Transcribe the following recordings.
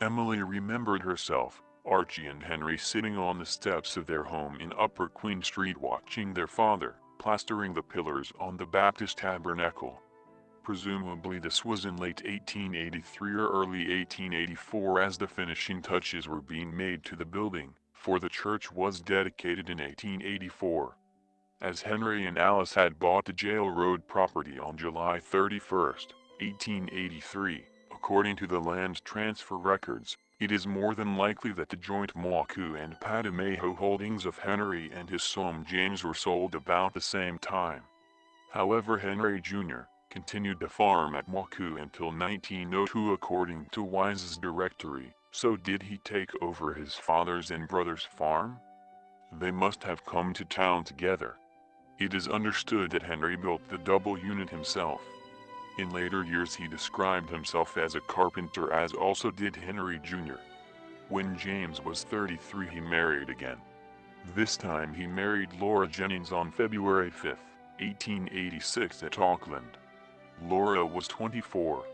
Emily remembered herself, Archie and Henry sitting on the steps of their home in Upper Queen Street watching their father plastering the pillars on the Baptist tabernacle. Presumably this was in late 1883 or early 1884 as the finishing touches were being made to the building, for the church was dedicated in 1884. As Henry and Alice had bought the Jail Road property on July 31, 1883, according to the land transfer records, it is more than likely that the joint Moaku and Padameho holdings of Henry and his son James were sold about the same time. However, Henry Jr. continued to farm at Moaku until 1902 according to Wise's directory. So did he take over his father's and brother's farm? They must have come to town together. It is understood that Henry built the double unit himself. In later years he described himself as a carpenter, as also did Henry Jr. When James was 33 he married again. This time he married Laura Jennings on February 5, 1886 at Auckland. Laura was 24.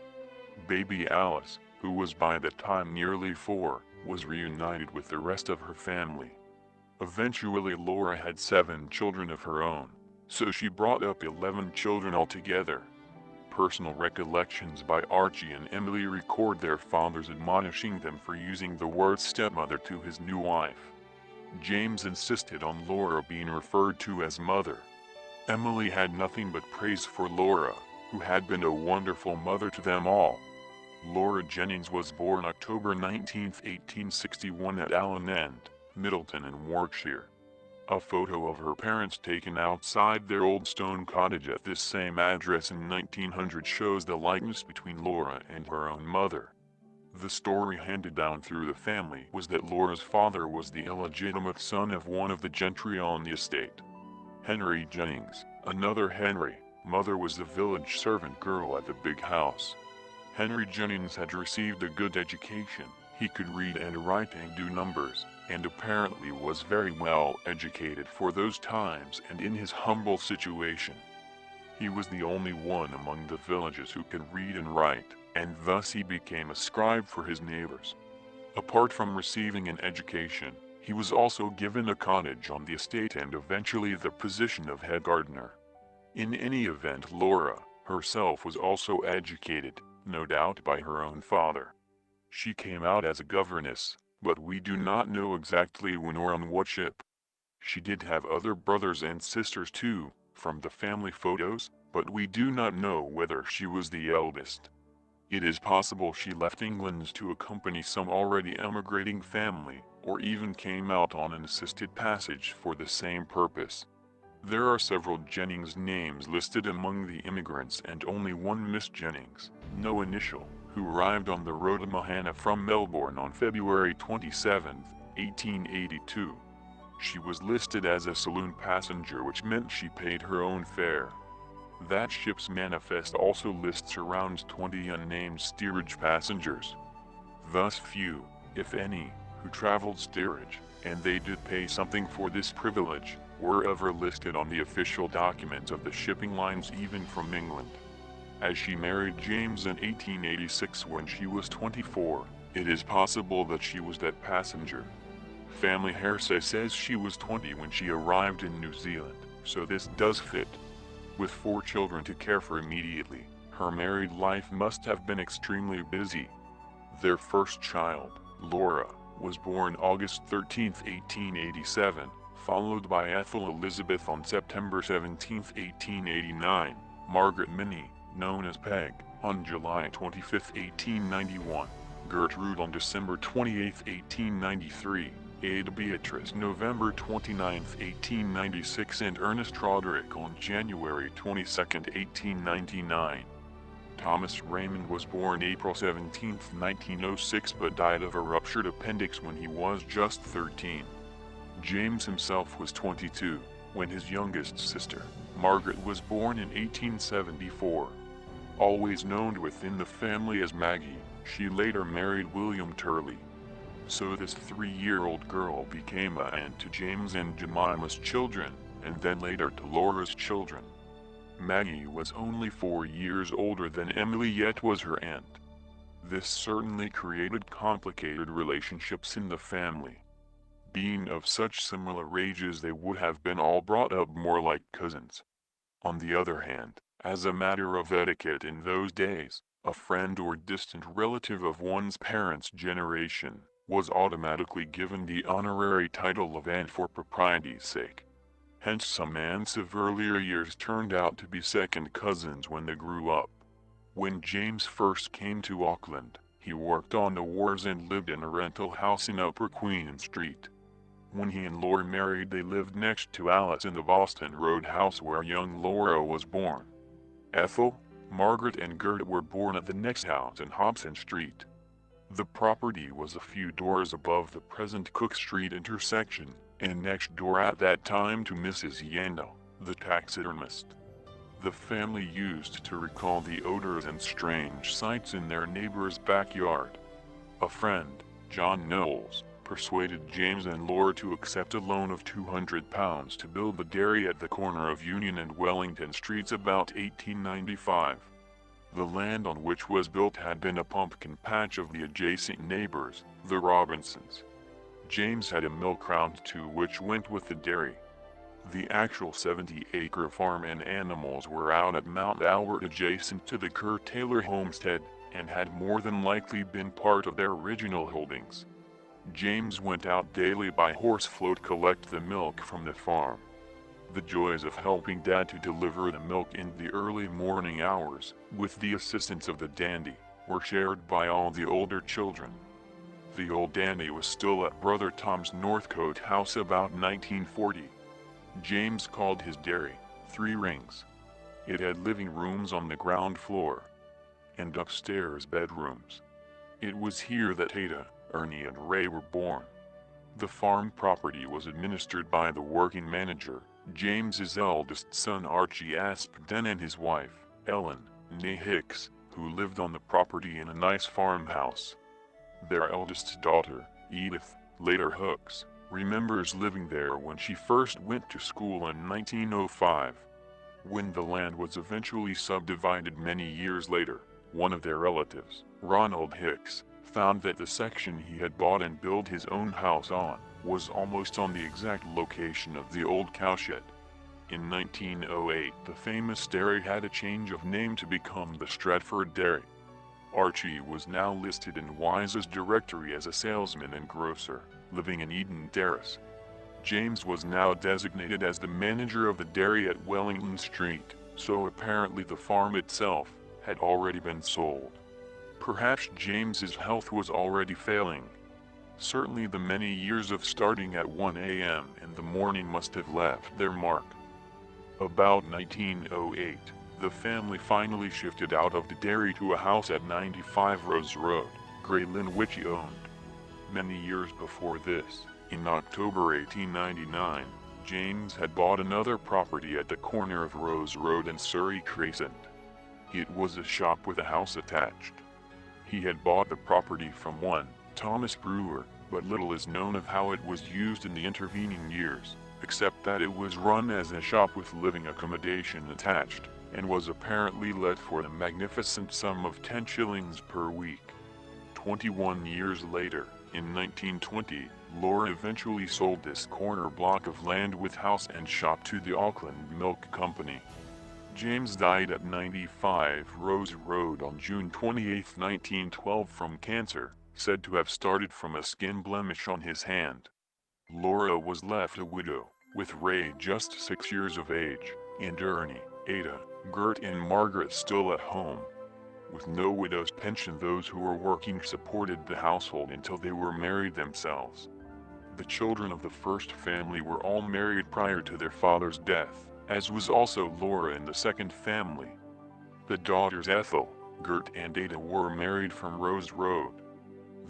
Baby Alice, who was by that time nearly 4, was reunited with the rest of her family. Eventually Laura had 7 children of her own, so she brought up 11 children altogether. Personal recollections by Archie and Emily record their fathers admonishing them for using the word stepmother to his new wife. James insisted on Laura being referred to as mother. Emily had nothing but praise for Laura, who had been a wonderful mother to them all. Laura Jennings was born October 19, 1861 at Allen End, Middleton in Warwickshire. A photo of her parents taken outside their old stone cottage at this same address in 1900 shows the likeness between Laura and her own mother. The story handed down through the family was that Laura's father was the illegitimate son of one of the gentry on the estate. Henry Jennings, another Henry, mother was the village servant girl at the big house. Henry Jennings had received a good education. He could read and write and do numbers, and apparently was very well educated for those times and in his humble situation. He was the only one among the villagers who could read and write, and thus he became a scribe for his neighbors. Apart from receiving an education, he was also given a cottage on the estate and eventually the position of head gardener. In any event, Laura herself was also educated, no doubt by her own father. She came out as a governess, but we do not know exactly when or on what ship. She did have other brothers and sisters too, from the family photos, but we do not know whether she was the eldest. It is possible she left England to accompany some already emigrating family, or even came out on an assisted passage for the same purpose. There are several Jennings names listed among the immigrants and only one Miss Jennings, no initial, who arrived on the Rota Mahana from Melbourne on February 27, 1882. She was listed as a saloon passenger, which meant she paid her own fare. That ship's manifest also lists around 20 unnamed steerage passengers. Thus few, if any, who traveled steerage, and they did pay something for this privilege, were ever listed on the official documents of the shipping lines even from England. As she married James in 1886 when she was 24, it is possible that she was that passenger. Family hearsay says she was 20 when she arrived in New Zealand, so this does fit. With 4 children to care for immediately, her married life must have been extremely busy. Their first child, Laura, was born August 13, 1887, followed by Ethel Elizabeth on September 17, 1889, Margaret Minnie, known as Peg, on July 25, 1891, Gertrude on December 28, 1893, Ada Beatrice November 29, 1896, and Ernest Roderick on January 22, 1899. Thomas Raymond was born April 17, 1906, but died of a ruptured appendix when he was just 13. James himself was 22 when his youngest sister, Margaret, was born in 1874. Always known within the family as Maggie, she later married William Turley. So this 3-year-old girl became an aunt to James and Jemima's children, and then later to Laura's children. Maggie was only 4 years older than Emily, yet was her aunt. This certainly created complicated relationships in the family. Being of such similar ages, they would have been all brought up more like cousins. On the other hand, as a matter of etiquette in those days, a friend or distant relative of one's parents' generation was automatically given the honorary title of aunt for propriety's sake. Hence some aunts of earlier years turned out to be second cousins when they grew up. When James first came to Auckland, he worked on the wharves and lived in a rental house in Upper Queen Street. When he and Laura married, they lived next to Alice in the Boston Road house where young Laura was born. Ethel, Margaret and Gert were born at the next house in Hobson Street. The property was a few doors above the present Cook Street intersection, and next door at that time to Mrs. Yandel, the taxidermist. The family used to recall the odors and strange sights in their neighbor's backyard. A friend, John Knowles, persuaded James and Laura to accept a loan of £200 to build the dairy at the corner of Union and Wellington Streets about 1895. The land on which was built had been a pumpkin patch of the adjacent neighbors, the Robinsons. James had a milk round too, which went with the dairy. The actual 70-acre farm and animals were out at Mount Albert adjacent to the Kerr Taylor homestead, and had more than likely been part of their original holdings. James went out daily by horse float to collect the milk from the farm. The joys of helping Dad to deliver the milk in the early morning hours, with the assistance of the dandy, were shared by all the older children. The old dandy was still at Brother Tom's Northcote house about 1940. James called his dairy 3 Rings. It had living rooms on the ground floor, and upstairs bedrooms. It was here that Ada, Ernie and Ray were born. The farm property was administered by the working manager, James's eldest son Archie Aspden, and his wife, Ellen, née Hicks, who lived on the property in a nice farmhouse. Their eldest daughter, Edith, later Hooks, remembers living there when she first went to school in 1905. When the land was eventually subdivided many years later, one of their relatives, Ronald Hicks, found that the section he had bought and built his own house on was almost on the exact location of the old cowshed. In 1908, the famous dairy had a change of name to become the Stratford Dairy. Archie was now listed in Wise's directory as a salesman and grocer, living in Eden Terrace. James was now designated as the manager of the dairy at Wellington Street, so apparently the farm itself had already been sold. Perhaps James's health was already failing. Certainly the many years of starting at 1 a.m. in the morning must have left their mark. About 1908, the family finally shifted out of the dairy to a house at 95 Rose Road, Grey Lynn, which he owned. Many years before this, in October 1899, James had bought another property at the corner of Rose Road and Surrey Crescent. It was a shop with a house attached. He had bought the property from one Thomas Brewer, but little is known of how it was used in the intervening years, except that it was run as a shop with living accommodation attached, and was apparently let for the magnificent sum of 10 shillings per week. 21 years later, in 1920, Laura eventually sold this corner block of land with house and shop to the Auckland Milk Company. James died at 95 Rose Road on June 28, 1912 from cancer, said to have started from a skin blemish on his hand. Laura was left a widow, with Ray just 6 years of age, and Ernie, Ada, Gert and Margaret still at home. With no widow's pension, those who were working supported the household until they were married themselves. The children of the first family were all married prior to their father's death, as was also Laura in the second family. The daughters Ethel, Gert and Ada were married from Rose Road.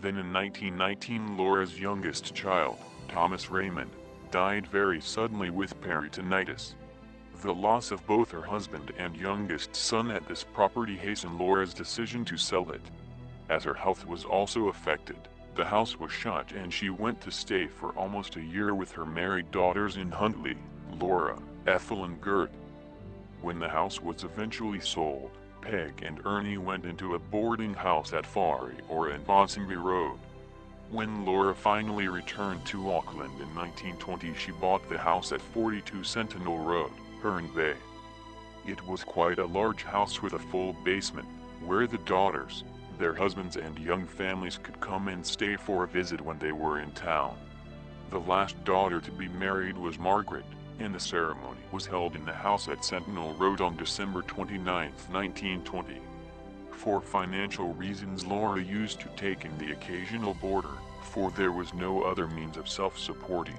Then in 1919, Laura's youngest child, Thomas Raymond, died very suddenly with peritonitis. The loss of both her husband and youngest son at this property hastened Laura's decision to sell it. As her health was also affected, the house was shut and she went to stay for almost a year with her married daughters in Huntley, Laura, Ethel and Gert. When the house was eventually sold, Peg and Ernie went into a boarding house at Farry or in Ponsonby Road. When Laura finally returned to Auckland in 1920, she bought the house at 42 Sentinel Road, Herne Bay. It was quite a large house with a full basement, where the daughters, their husbands and young families could come and stay for a visit when they were in town. The last daughter to be married was Margaret, and the ceremony was held in the house at Sentinel Road on December 29, 1920. For financial reasons, Laura used to take in the occasional boarder, for there was no other means of self-supporting.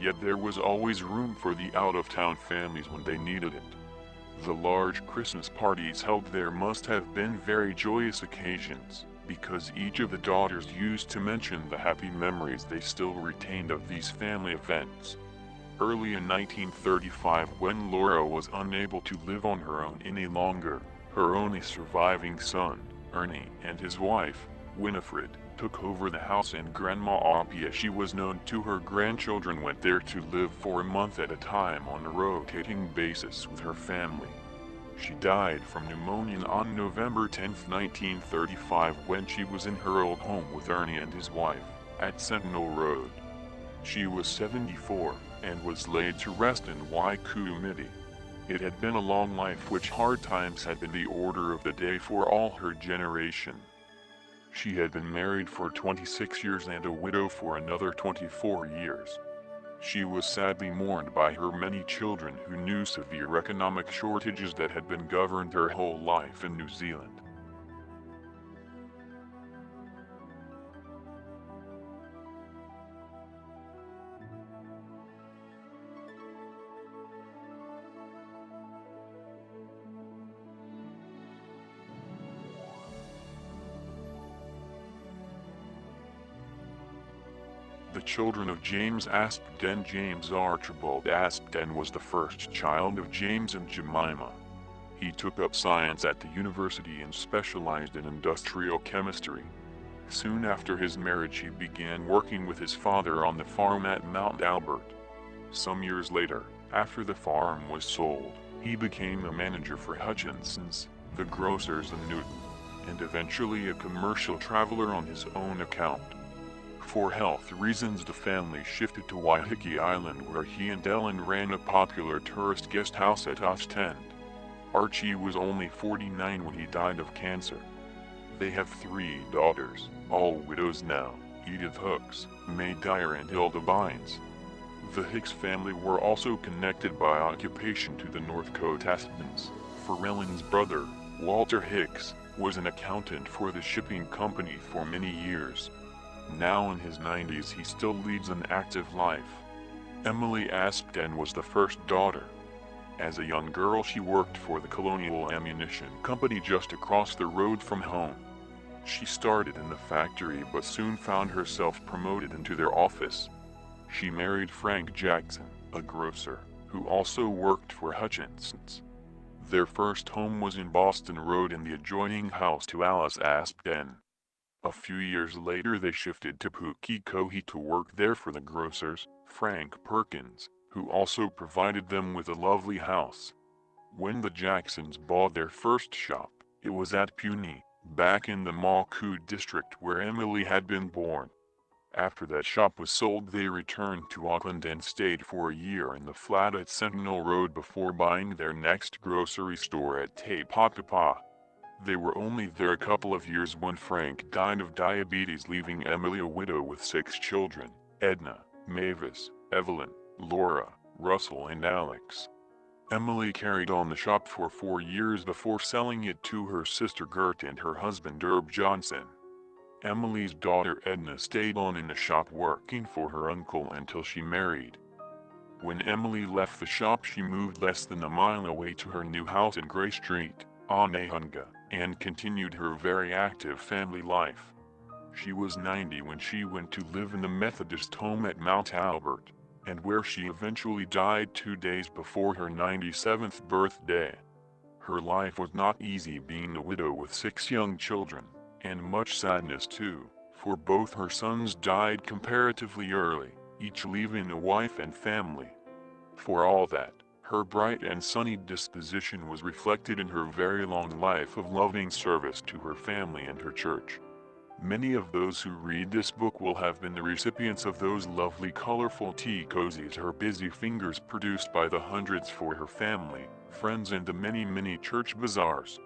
Yet there was always room for the out-of-town families when they needed it. The large Christmas parties held there must have been very joyous occasions, because each of the daughters used to mention the happy memories they still retained of these family events. Early in 1935, when Laura was unable to live on her own any longer, her only surviving son, Ernie, and his wife, Winifred, took over the house, and Grandma Oppie, as she was known to her grandchildren, went there to live for a month at a time on a rotating basis with her family. She died from pneumonia on November 10, 1935, when she was in her old home with Ernie and his wife, at Sentinel Road. She was 74, and was laid to rest in Waikumiti. It had been a long life, which hard times had been the order of the day for all her generation. She had been married for 26 years and a widow for another 24 years. She was sadly mourned by her many children, who knew severe economic shortages that had been governed her whole life in New Zealand. The children of James Aspden. James Archibald Aspden was the first child of James and Jemima. He took up science at the university and specialized in industrial chemistry. Soon after his marriage, he began working with his father on the farm at Mount Albert. Some years later, after the farm was sold, he became a manager for Hutchinson's, the grocers in Newton, and eventually a commercial traveler on his own account. For health reasons, the family shifted to Waiheke Island, where he and Ellen ran a popular tourist guest house at Aspden. Archie was only 49 when he died of cancer. They have 3 daughters, all widows now: Edith Hooks, May Dyer, and Hilda Bynes. The Hicks family were also connected by occupation to the Northcote Aspdens, for Ellen's brother, Walter Hicks, was an accountant for the shipping company for many years. Now in his 90s, he still leads an active life. Emily Aspden was the first daughter. As a young girl, she worked for the Colonial Ammunition Company just across the road from home. She started in the factory but soon found herself promoted into their office. She married Frank Jackson, a grocer, who also worked for Hutchinson's. Their first home was in Boston Road, in the adjoining house to Alice Aspden. A few years later, they shifted to Pukekohe to work there for the grocers, Frank Perkins, who also provided them with a lovely house. When the Jacksons bought their first shop, it was at Puni, back in the Maku district where Emily had been born. After that shop was sold, they returned to Auckland and stayed for a year in the flat at Sentinel Road before buying their next grocery store at Te Pāpapa. They were only there a couple of years when Frank died of diabetes, leaving Emily a widow with 6 children: Edna, Mavis, Evelyn, Laura, Russell, and Alex. Emily carried on the shop for 4 years before selling it to her sister Gert and her husband Herb Johnson. Emily's daughter Edna stayed on in the shop working for her uncle until she married. When Emily left the shop, she moved less than a mile away to her new house in Grey Street, Onehunga, and continued her very active family life. She was 90 when she went to live in the Methodist home at Mount Albert, and where she eventually died 2 days before her 97th birthday. Her life was not easy, being a widow with 6 young children, and much sadness too, for both her sons died comparatively early, each leaving a wife and family. For all that, Her bright and sunny disposition was reflected in her very long life of loving service to her family and her church. Many of those who read this book will have been the recipients of those lovely colorful tea cozies her busy fingers produced by the hundreds for her family, friends, and the many church bazaars.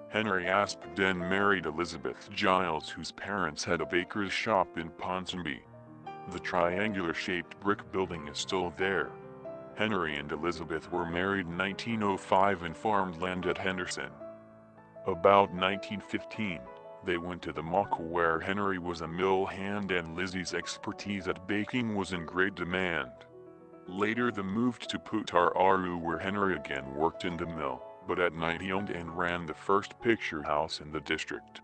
Henry Aspden married Elizabeth Giles, whose parents had a baker's shop in Ponsonby. The triangular-shaped brick building is still there. Henry and Elizabeth were married in 1905 and farmed land at Henderson. About 1915, they went to the Muck, where Henry was a mill hand and Lizzie's expertise at baking was in great demand. Later they moved to Putaruru, where Henry again worked in the mill, but at night he owned and ran the first picture house in the district.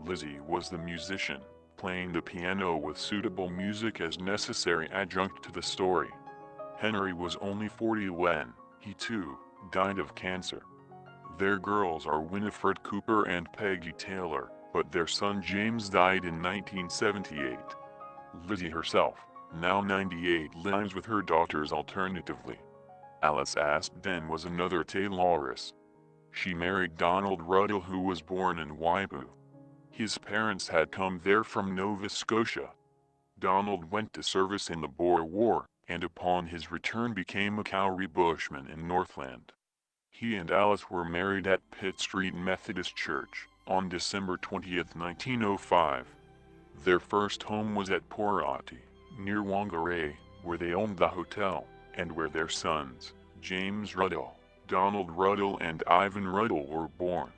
Lizzie was the musician, playing the piano with suitable music as necessary adjunct to the story. Henry was only 40 when he too died of cancer. Their girls are Winifred Cooper and Peggy Taylor, but their son James died in 1978. Lizzie herself, now 98, lives with her daughters alternatively. Alice Aspden was another tailoress. She married Donald Ruddle, who was born in Waipu. His parents had come there from Nova Scotia. Donald went to service in the Boer War, and upon his return became a Kauri bushman in Northland. He and Alice were married at Pitt Street Methodist Church on December 20, 1905. Their first home was at Porati, near Whangarei, where they owned the hotel, and where their sons, James Ruddle, Donald Ruddle, and Ivan Ruddle, were born.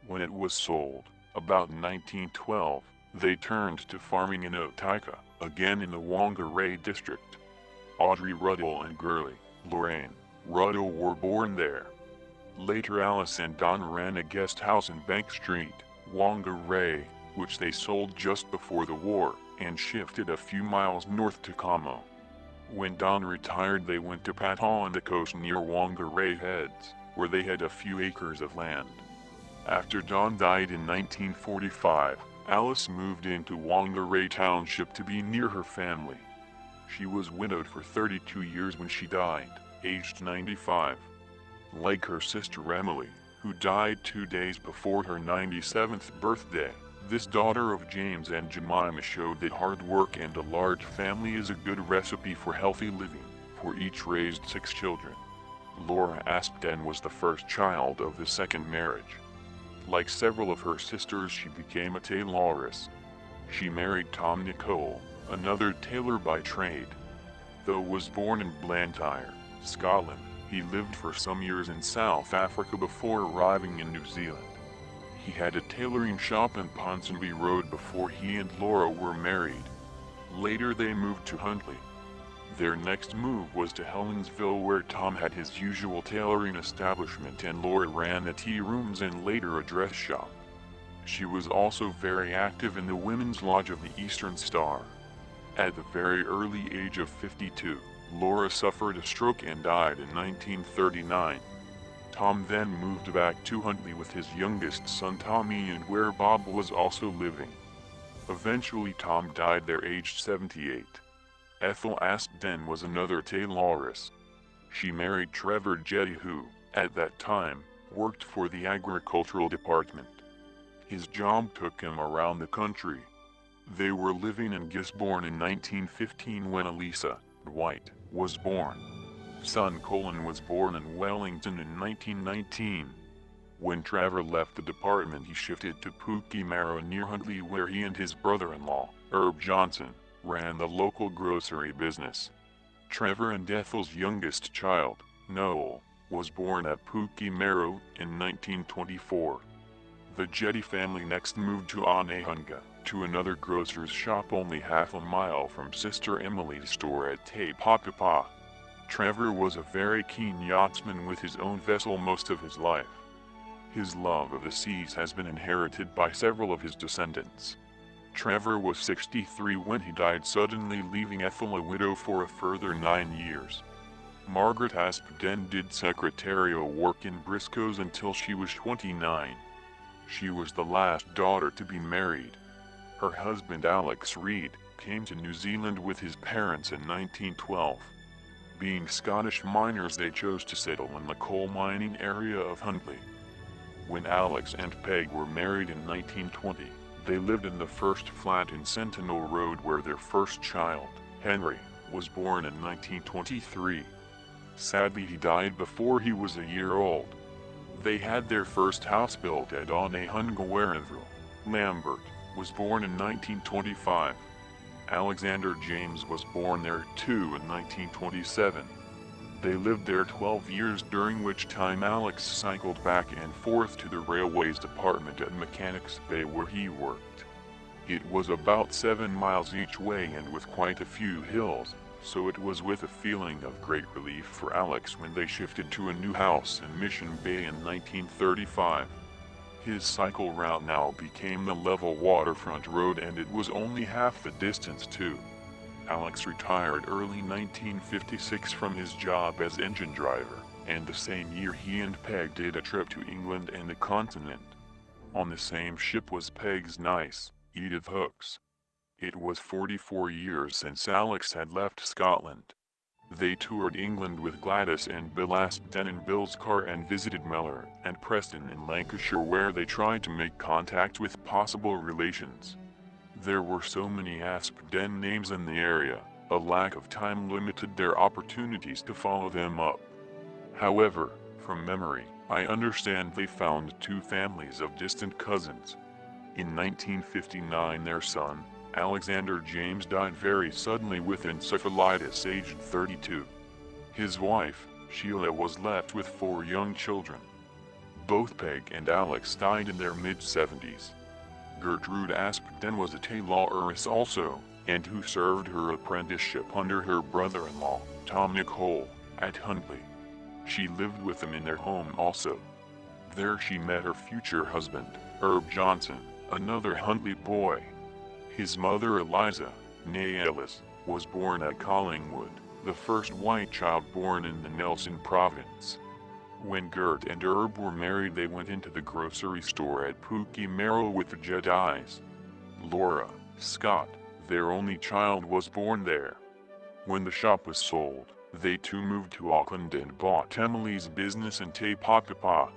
When it was sold, about 1912, they turned to farming in Otaika, again in the Whangarei district. Audrey Ruddle and Gurley, Lorraine Ruddle, were born there. Later Alice and Don ran a guest house in Bank Street, Whangarei, which they sold just before the war, and shifted a few miles north to Kamo. When Don retired, they went to Pata on the coast near Whangarei Heads, where they had a few acres of land. After Don died in 1945, Alice moved into Whangarei Township to be near her family. She was widowed for 32 years when she died, aged 95. Like her sister Emily, who died 2 days before her 97th birthday, this daughter of James and Jemima showed that hard work and a large family is a good recipe for healthy living, for each raised 6 children. Laura Aspden was the first child of the second marriage. Like several of her sisters, she became a tailoress. She married Tom Nicole, another tailor by trade. Though was born in Blantyre, Scotland, he lived for some years in South Africa before arriving in New Zealand. He had a tailoring shop in Ponsonby Road before he and Laura were married. Later they moved to Huntley. Their next move was to Helensville, where Tom had his usual tailoring establishment and Laura ran the tea rooms and later a dress shop. She was also very active in the Women's Lodge of the Eastern Star. At the very early age of 52, Laura suffered a stroke and died in 1939. Tom then moved back to Huntley with his youngest son Tommy, and where Bob was also living. Eventually Tom died there aged 78. Ethel Aspden was another tailoress. She married Trevor Jetty, who, at that time, worked for the agricultural department. His job took him around the country. They were living in Gisborne in 1915 when Elisa White was born. Son Colin was born in Wellington in 1919. When Trevor left the department, he shifted to Pukimaro near Huntley, where he and his brother-in-law, Herb Johnson, ran the local grocery business. Trevor and Ethel's youngest child, Noel, was born at Pukimaro in 1924. The Jetty family next moved to Onehunga, to another grocer's shop only half a mile from Sister Emily's store at Te Papapa. Trevor was a very keen yachtsman with his own vessel most of his life. His love of the seas has been inherited by several of his descendants. Trevor was 63 when he died suddenly, leaving Ethel a widow for a further 9 years. Margaret Aspden did secretarial work in Briscoe's until she was 29. She was the last daughter to be married. Her husband Alex Reed came to New Zealand with his parents in 1912. Being Scottish miners, they chose to settle in the coal mining area of Huntley. When Alex and Peg were married in 1920, they lived in the first flat in Sentinel Road where their first child, Henry, was born in 1923. Sadly, he died before he was a year old. They had their first house built at Onehungawarenville. Lambert was born in 1925. Alexander James was born there too in 1927. They lived there 12 years, during which time Alex cycled back and forth to the railways department at Mechanics Bay where he worked. It was about 7 miles each way and with quite a few hills, so it was with a feeling of great relief for Alex when they shifted to a new house in Mission Bay in 1935. His cycle route now became the level waterfront road, and it was only half the distance too. Alex retired early 1956 from his job as engine driver, and the same year he and Peg did a trip to England and the continent. On the same ship was Peg's niece, Edith Hooks. It was 44 years since Alex had left Scotland. They toured England with Gladys and Bill Aspden in Bill's car and visited Mellor and Preston in Lancashire, where they tried to make contact with possible relations. There were so many Aspden names in the area, a lack of time limited their opportunities to follow them up. However, from memory, I understand they found 2 families of distant cousins. In 1959 their son, Alexander James, died very suddenly with encephalitis aged 32. His wife, Sheila, was left with 4 young children. Both Peg and Alex died in their mid-70s. Gertrude Aspden was a tailoress also, and who served her apprenticeship under her brother-in-law, Tom Nicole, at Huntley. She lived with them in their home also. There she met her future husband, Herb Johnson, another Huntley boy. His mother, Eliza, née Ellis, was born at Collingwood, the first white child born in the Nelson province. When Gert and Herb were married, they went into the grocery store at Pookie Merrill with the Jedis. Laura Scott, their only child, was born there. When the shop was sold, they too moved to Auckland and bought Emily's business in Te Pāpapa.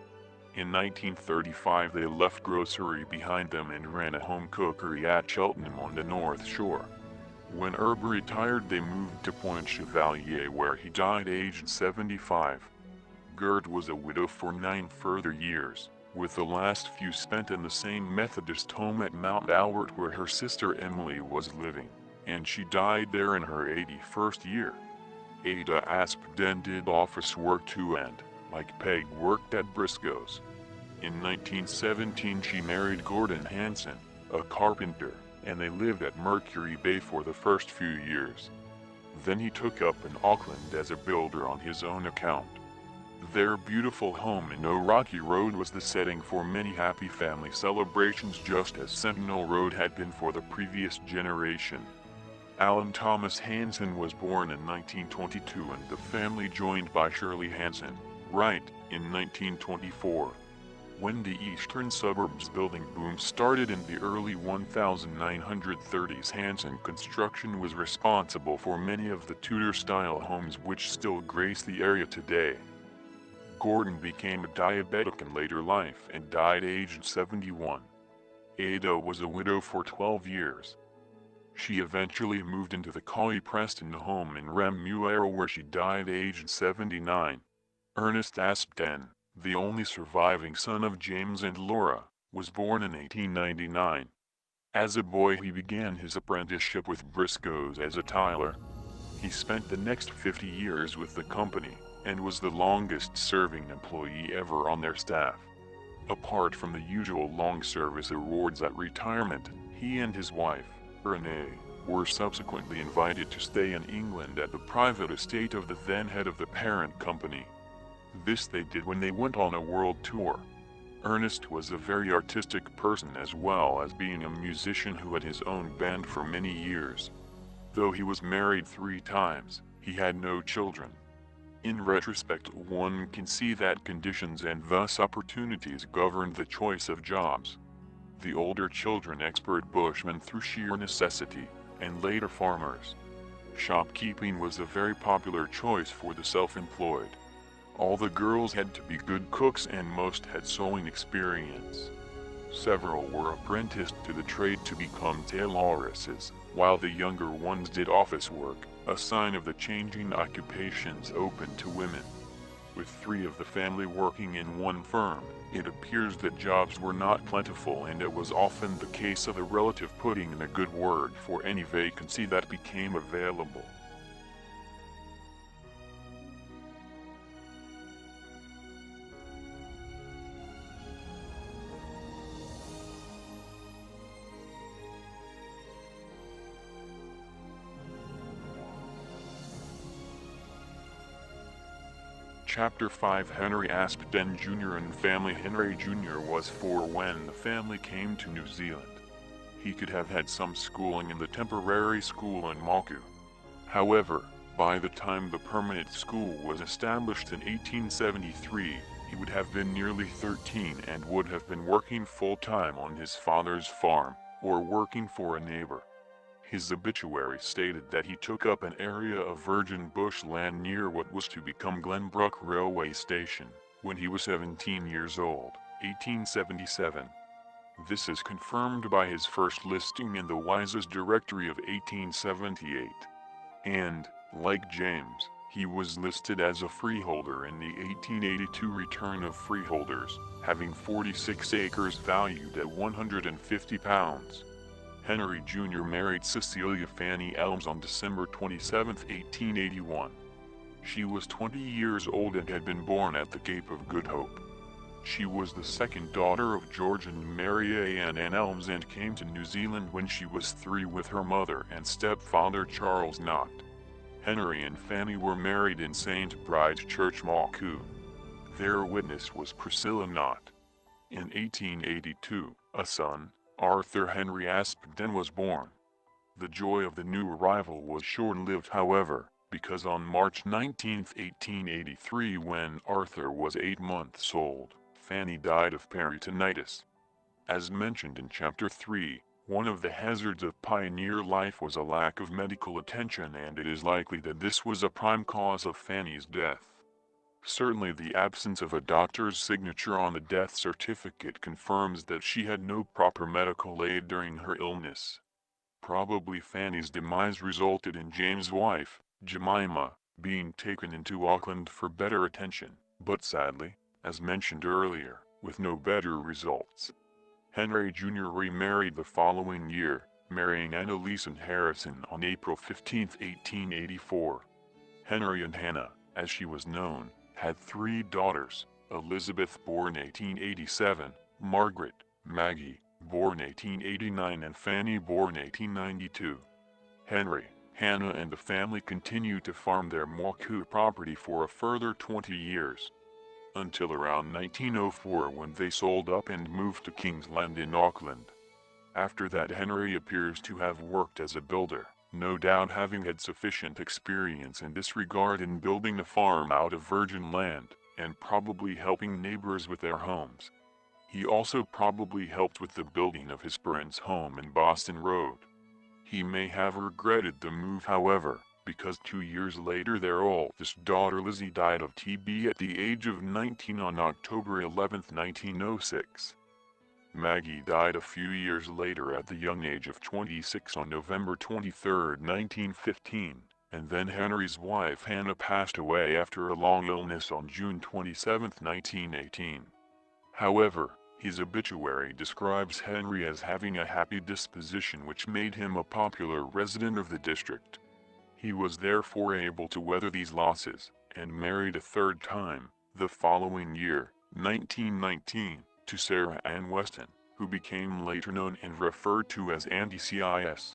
In 1935 they left grocery behind them and ran a home cookery at Cheltenham on the North Shore. When Herb retired they moved to Point Chevalier, where he died aged 75. Gert was a widow for 9 further years, with the last few spent in the same Methodist home at Mount Albert where her sister Emily was living, and she died there in her 81st year. Ada Aspden did office work too and, like Peg, worked at Briscoe's. In 1917 she married Gordon Hanson, a carpenter, and they lived at Mercury Bay for the first few years. Then he took up in Auckland as a builder on his own account. Their beautiful home in O'Rocky Road was the setting for many happy family celebrations, just as Sentinel Road had been for the previous generation. Alan Thomas Hanson was born in 1922 and the family joined by Shirley Hanson, Wright, in 1924. When the eastern suburbs building boom started in the early 1930s, Hanson Construction was responsible for many of the Tudor-style homes which still grace the area today. Gordon became a diabetic in later life and died aged 71. Ada was a widow for 12 years. She eventually moved into the Collie Preston home in Remuera where she died aged 79. Ernest Aspden, the only surviving son of James and Laura, was born in 1899. As a boy he began his apprenticeship with Briscoe's as a tiler. He spent the next 50 years with the company, and was the longest-serving employee ever on their staff. Apart from the usual long service awards at retirement, he and his wife, Renee, were subsequently invited to stay in England at the private estate of the then head of the parent company. This they did when they went on a world tour. Ernest was a very artistic person as well as being a musician who had his own band for many years. Though he was married 3 times, he had no children. In retrospect, one can see that conditions and thus opportunities governed the choice of jobs. The older children expert bushmen through sheer necessity, and later farmers. Shopkeeping was a very popular choice for the self-employed. All the girls had to be good cooks and most had sewing experience. Several were apprenticed to the trade to become tailoresses, while the younger ones did office work, a sign of the changing occupations open to women. With 3 of the family working in one firm, it appears that jobs were not plentiful and it was often the case of a relative putting in a good word for any vacancy that became available. Chapter 5 Henry Aspden Jr. and Family. Henry Jr. was 4 when the family came to New Zealand. He could have had some schooling in the temporary school in Maku. However, by the time the permanent school was established in 1873, he would have been nearly 13 and would have been working full-time on his father's farm, or working for a neighbor. His obituary stated that he took up an area of virgin bush land near what was to become Glenbrook Railway Station, when he was 17 years old, 1877. This is confirmed by his first listing in the Wise's Directory of 1878. And, like James, he was listed as a freeholder in the 1882 Return of Freeholders, having 46 acres valued at £150. Henry Jr. married Cecilia Fanny Elms on December 27, 1881. She was 20 years old and had been born at the Cape of Good Hope. She was the second daughter of George and Mary Ann Elms and came to New Zealand when she was 3 with her mother and stepfather Charles Knott. Henry and Fanny were married in St. Bride's Church, Maku. Their witness was Priscilla Knott. In 1882, a son, Arthur Henry Aspden, was born. The joy of the new arrival was short-lived, however, because on March 19, 1883, when Arthur was 8 months old, Fanny died of peritonitis. As mentioned in Chapter 3, one of the hazards of pioneer life was a lack of medical attention, and it is likely that this was a prime cause of Fanny's death. Certainly the absence of a doctor's signature on the death certificate confirms that she had no proper medical aid during her illness. Probably Fanny's demise resulted in James' wife, Jemima, being taken into Auckland for better attention, but sadly, as mentioned earlier, with no better results. Henry Jr. remarried the following year, marrying Annalise Harrison on April 15, 1884. Henry and Hannah, as she was known, had 3 daughters: Elizabeth, born 1887, Margaret, Maggie, born 1889, and Fanny, born 1892. Henry, Hannah and the family continued to farm their Maku property for a further 20 years. Until around 1904, when they sold up and moved to Kingsland in Auckland. After that, Henry appears to have worked as a builder, no doubt having had sufficient experience in this regard in building a farm out of virgin land, and probably helping neighbors with their homes. He also probably helped with the building of his parents' home in Boston Road. He may have regretted the move, however, because 2 years later their oldest daughter Lizzie died of TB at the age of 19 on October 11, 1906. Maggie died a few years later at the young age of 26 on November 23, 1915, and then Henry's wife Hannah passed away after a long illness on June 27, 1918. However, his obituary describes Henry as having a happy disposition, which made him a popular resident of the district. He was therefore able to weather these losses, and married a 3rd time, the following year, 1919, to Sarah Ann Weston, who became later known and referred to as Auntie Cis.